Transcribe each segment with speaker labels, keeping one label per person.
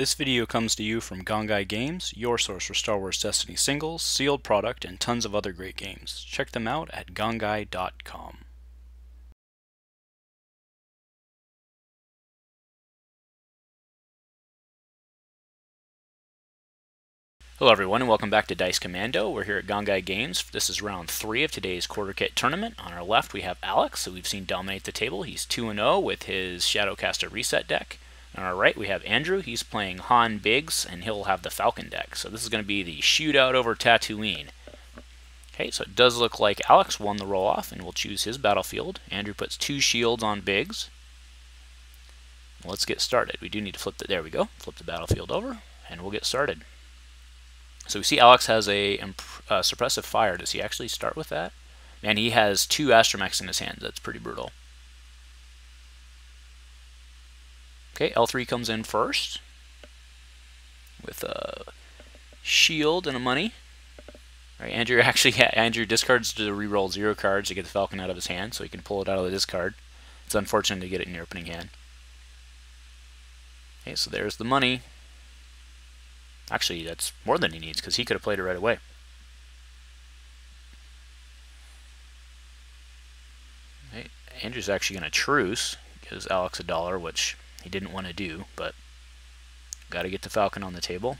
Speaker 1: This video comes to you from Gongaii Games, your source for Star Wars Destiny singles, sealed product, and tons of other great games. Check them out at gongaii.com. Hello everyone and welcome back to Dice Commando. We're here at Gongaii Games. This is round 3 of today's quarter kit tournament. On our left we have Alex, who we've seen dominate the table. He's 2-0 with his Shadowcaster reset deck. On our right we have Andrew. He's playing Han Biggs and he'll have the Falcon deck. So this is going to be the shootout over Tatooine. Okay, so it does look like Alex won the roll-off and will choose his battlefield. Andrew puts 2 shields on Biggs. Let's get started. We do need to flip the, there we go, flip the battlefield over and we'll get started. So we see Alex has a suppressive fire. Does he actually start with that? And he has 2 astromechs in his hands. That's pretty brutal. Okay, L3 comes in first with a shield and a money. All right, Andrew discards to reroll 0 cards to get the Falcon out of his hand, so he can pull it out of the discard. It's unfortunate to get it in your opening hand. Okay, so there's the money. Actually, that's more than he needs because he could have played it right away. Okay, Andrew's actually going to truce, gives Alex $1, which he didn't want to do, but got to get the Falcon on the table.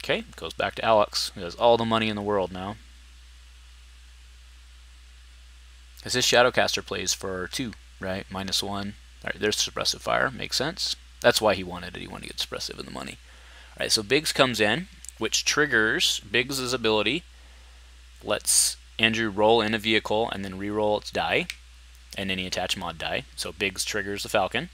Speaker 1: Okay, goes back to Alex, who has all the money in the world now. Because his Shadowcaster plays for 2, right? -1. Alright, there's suppressive fire. Makes sense. That's why he wanted it. He wanted to get suppressive in the money. Alright, so Biggs comes in, which triggers Biggs' ability. Lets Andrew roll in a vehicle and then re-roll its die. And any attach mod die. So Biggs triggers the Falcon.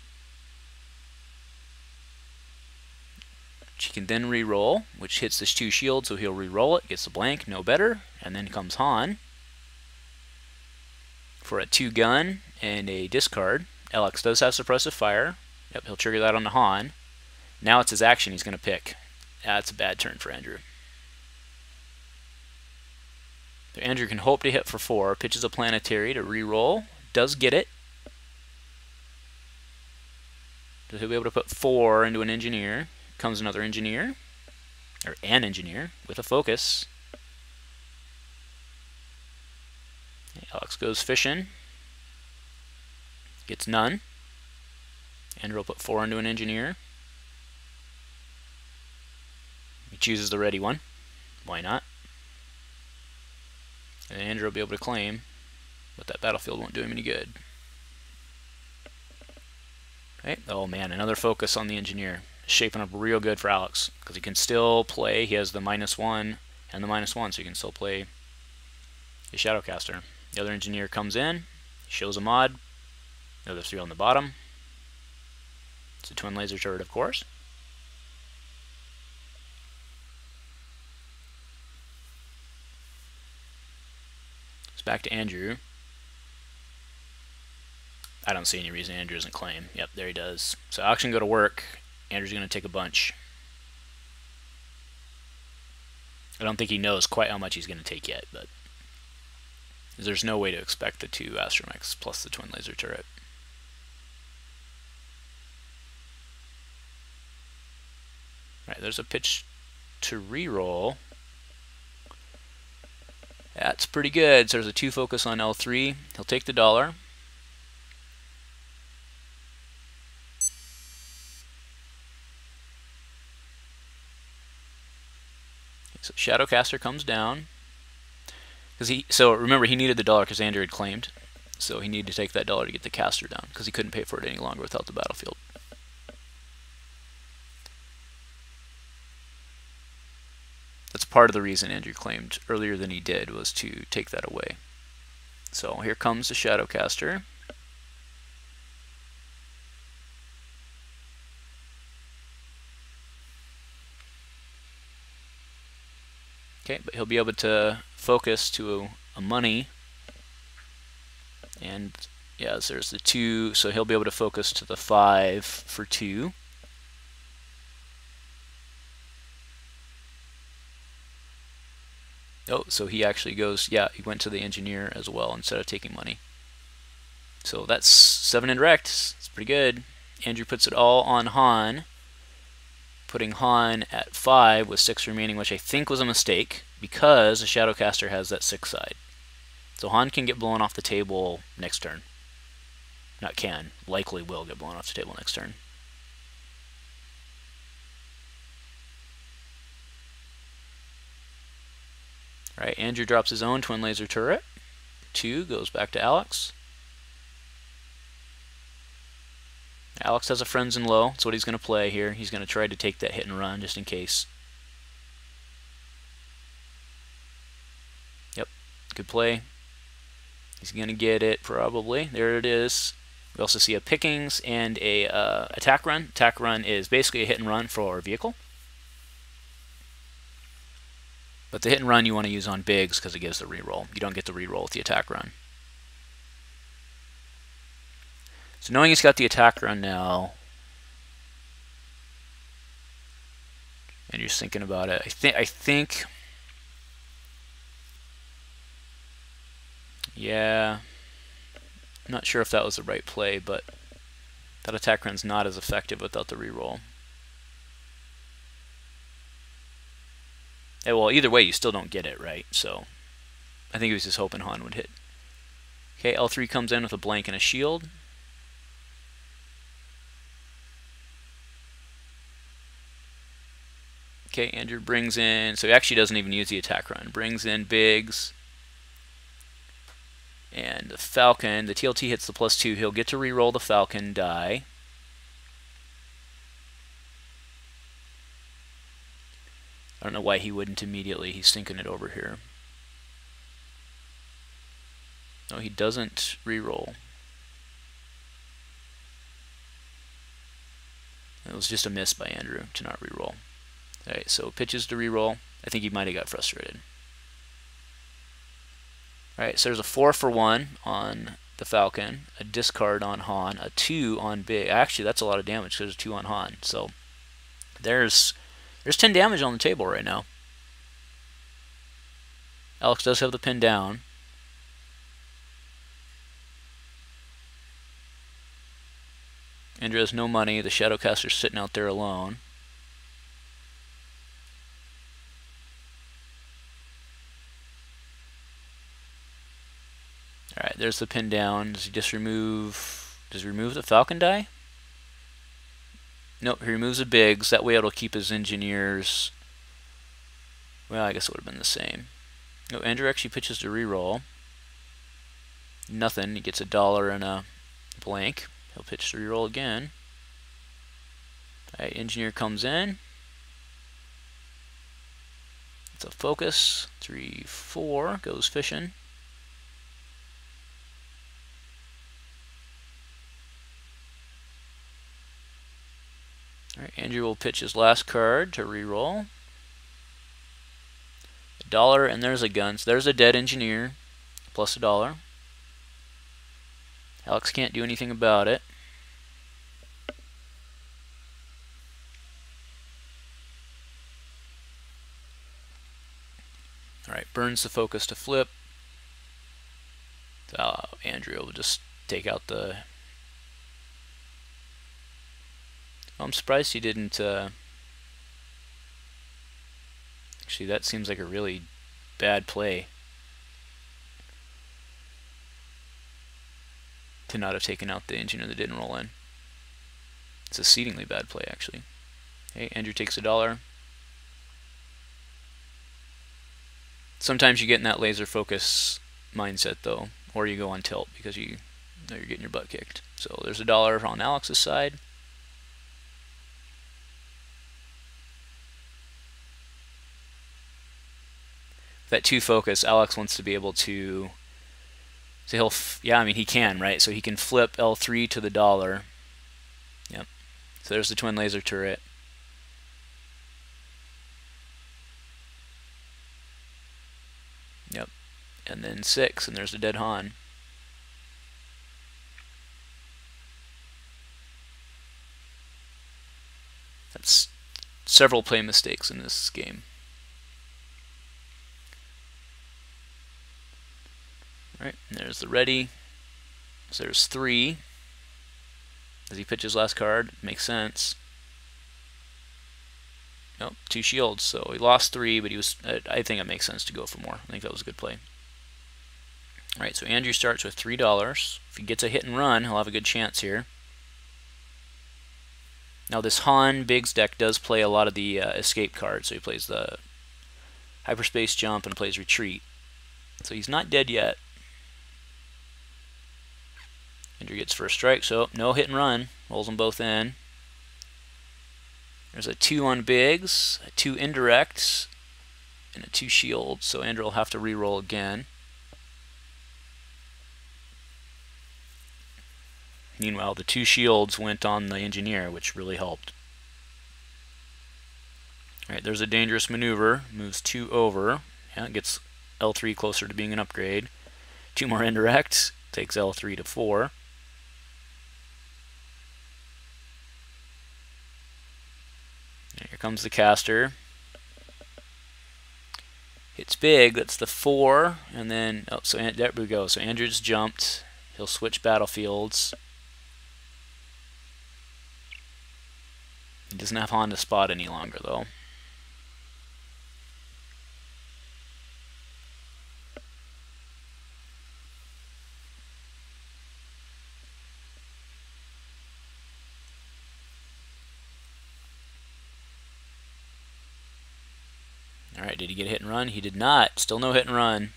Speaker 1: She can then re-roll, which hits this 2 shield, so he'll re-roll it, gets the blank, no better. And then comes Han for a 2 gun and a discard. Alex does have suppressive fire. Yep, he'll trigger that on the Han. Now it's his action he's going to pick. That's a bad turn for Andrew. So Andrew can hope to hit for 4. Pitches a planetary to re-roll. Does get it. So he'll be able to put 4 into an engineer. Comes another engineer. Or an engineer with a focus. Alex goes fishing. Gets none. Andrew will put 4 into an engineer. He chooses the ready one. Why not? And then Andrew will be able to claim, but that battlefield won't do him any good. Okay. Oh man, another focus on the engineer. Shaping up real good for Alex, because he can still play. He has the -1 and the -1, so he can still play his Shadowcaster. The other engineer comes in, shows a mod. The other 3 on the bottom. It's a twin laser turret, of course. It's back to Andrew. I don't see any reason Andrew doesn't claim. Yep, there he does. So Alex can go to work. Andrew's going to take a bunch. I don't think he knows quite how much he's going to take yet, but there's no way to expect the 2 astromechs plus the twin laser turret. Right, there's a pitch to re-roll. That's pretty good. So there's a 2 focus on L3. He'll take the $1. So Shadowcaster comes down. So remember, he needed the $1 because Andrew had claimed. So he needed to take that $1 to get the caster down because he couldn't pay for it any longer without the battlefield. That's part of the reason Andrew claimed earlier than he did, was to take that away. So here comes the Shadowcaster. Okay, but he'll be able to focus to a money. And yeah, so there's the 2, so he'll be able to focus to the 5 for 2. Oh, so he actually goes, yeah, he went to the engineer as well instead of taking money. So that's 7 indirect. It's pretty good. Andrew puts it all on Han, putting Han at 5 with 6 remaining, which I think was a mistake because the Shadowcaster has that 6 side. So Han can get blown off the table next turn. Not can, likely will get blown off the table next turn. Alright, Andrew drops his own twin laser turret. 2 goes back to Alex. Alex has a friends in low. That's what he's going to play here. He's going to try to take that hit and run just in case. Yep, good play. He's going to get it probably. There it is. We also see a pickings and a attack run. Attack run is basically a hit and run for our vehicle. But the hit and run you want to use on bigs because it gives the reroll. You don't get the reroll with the attack run. So knowing he's got the attack run now, and you're just thinking about it, I think, yeah, I'm not sure if that was the right play, but that attack run's not as effective without the reroll. Yeah, well, either way, you still don't get it, right? So I think he was just hoping Han would hit. Okay, L3 comes in with a blank and a shield. Okay, Andrew brings in, so he actually doesn't even use the attack run. Brings in Biggs. And the Falcon, the TLT hits the +2. He'll get to reroll the Falcon die. I don't know why he wouldn't immediately. He's thinking it over here. No, he doesn't reroll. It was just a miss by Andrew to not reroll. Alright, so pitches to reroll. I think he might have got frustrated. Alright, so there's a 4 for 1 on the Falcon, a discard on Han, a 2 on Big. Actually, that's a lot of damage because there's a 2 on Han. So there's 10 damage on the table right now. Alex does have the pin down. Andrew has no money. The Shadowcaster's sitting out there alone. Alright, there's the pin down. Does he just remove... Does he remove the Falcon die? Nope, he removes the Biggs. That way it'll keep his engineers... Well, I guess it would have been the same. No, Andrew actually pitches to reroll. Nothing. He gets $1 and a blank. He'll pitch to reroll again. Alright, engineer comes in. It's a focus. 3, 4. Goes fishing. Alright, Andrew will pitch his last card to reroll. $1, and there's a gun. So there's a dead engineer, plus $1. Alex can't do anything about it. Alright, burns the focus to flip. So Andrew will just take out the... I'm surprised he didn't... Actually, that seems like a really bad play. To not have taken out the engineer that didn't roll in. It's a exceedingly bad play, actually. Okay, Andrew takes $1. Sometimes you get in that laser focus mindset, though, or you go on tilt because you know you're getting your butt kicked. So there's $1 on Alex's side. That 2 focus, Alex wants to be able to... So he'll... Yeah, I mean, he can, right? So he can flip L3 to the $1. Yep. So there's the twin laser turret. Yep. And then 6, and there's the dead Han. That's several play mistakes in this game. Right, and there's the ready. So there's 3. Does he pitch his last card? Makes sense. Nope, 2 shields. So he lost 3, but he was. I think it makes sense to go for more. I think that was a good play. All right, so Andrew starts with $3. If he gets a hit and run, he'll have a good chance here. Now this Han Biggs deck does play a lot of the escape cards. So he plays the hyperspace jump and plays retreat. So he's not dead yet. Andrew gets first strike, so no hit and run. Rolls them both in. There's a 2 on Biggs, a 2 indirects, and a 2 shield. So Andrew will have to re-roll again. Meanwhile, the 2 shields went on the engineer, which really helped. All right, there's a dangerous maneuver. Moves 2 over. Yeah, it gets L3 closer to being an upgrade. 2 more indirects. Takes L3 to 4. Here comes the caster. Hits big. That's the 4. And then, oh, so there we go. So Andrew's jumped. He'll switch battlefields. He doesn't have Han to spot any longer, though. All right, did he get a hit and run? He did not. Still no hit and run.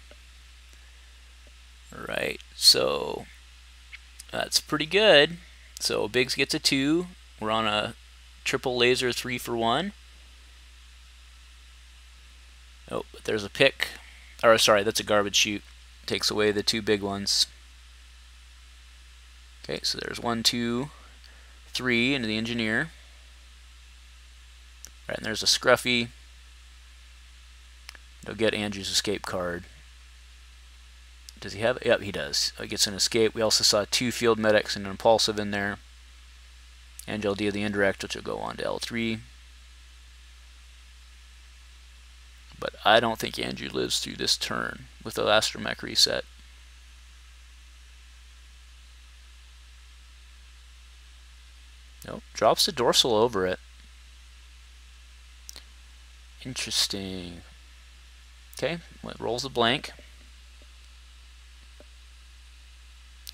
Speaker 1: All right, so that's pretty good. So Biggs gets a 2. We're on a triple laser 3 for 1. Oh, but there's a pick. Or sorry, that's a garbage chute. Takes away the 2 big ones. Okay, so there's 1, 2, 3 into the engineer. All right, and there's a scruffy. It'll get Andrew's escape card. Does he have it? Yep, he does. He gets an escape. We also saw 2 field medics and an impulsive in there. And he'll deal the indirect, which will go on to L3. But I don't think Andrew lives through this turn with the astromech reset. Nope, drops the dorsal over it. Interesting. Okay, rolls a blank.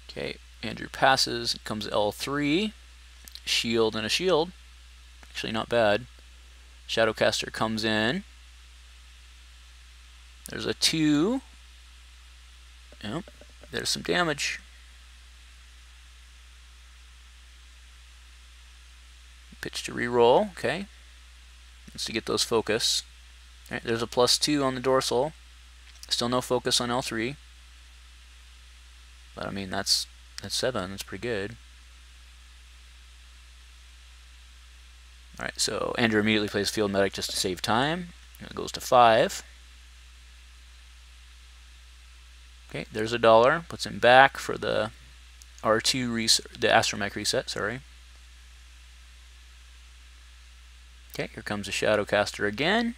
Speaker 1: Okay, Andrew passes, comes L3. Shield and a shield. Actually not bad. Shadowcaster comes in. There's a 2. Yep, there's some damage. Pitch to re-roll. Okay. Let's get those focus. All right, there's a +2 on the dorsal. Still no focus on L3. But I mean, that's 7. That's pretty good. Alright, so Andrew immediately plays Field Medic just to save time. It goes to 5. Okay, there's $1. Puts him back for the R2 reset, the astromech reset, sorry. Okay, here comes the Shadowcaster again.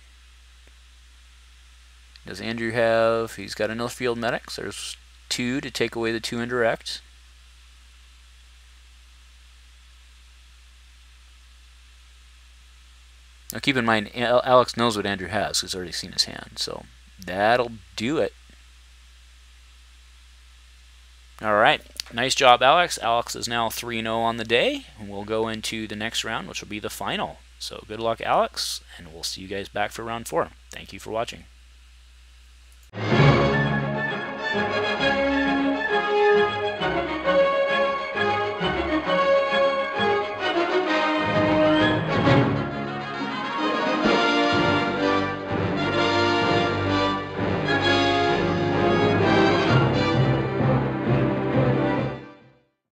Speaker 1: Does Andrew have... He's got enough Field Medics. There's 2 to take away the 2 indirect. Now keep in mind, Alex knows what Andrew has. He's already seen his hand. So that'll do it. Alright, nice job, Alex. Alex is now 3-0 on the day. And we'll go into the next round, which will be the final. So good luck, Alex. And we'll see you guys back for round 4. Thank you for watching.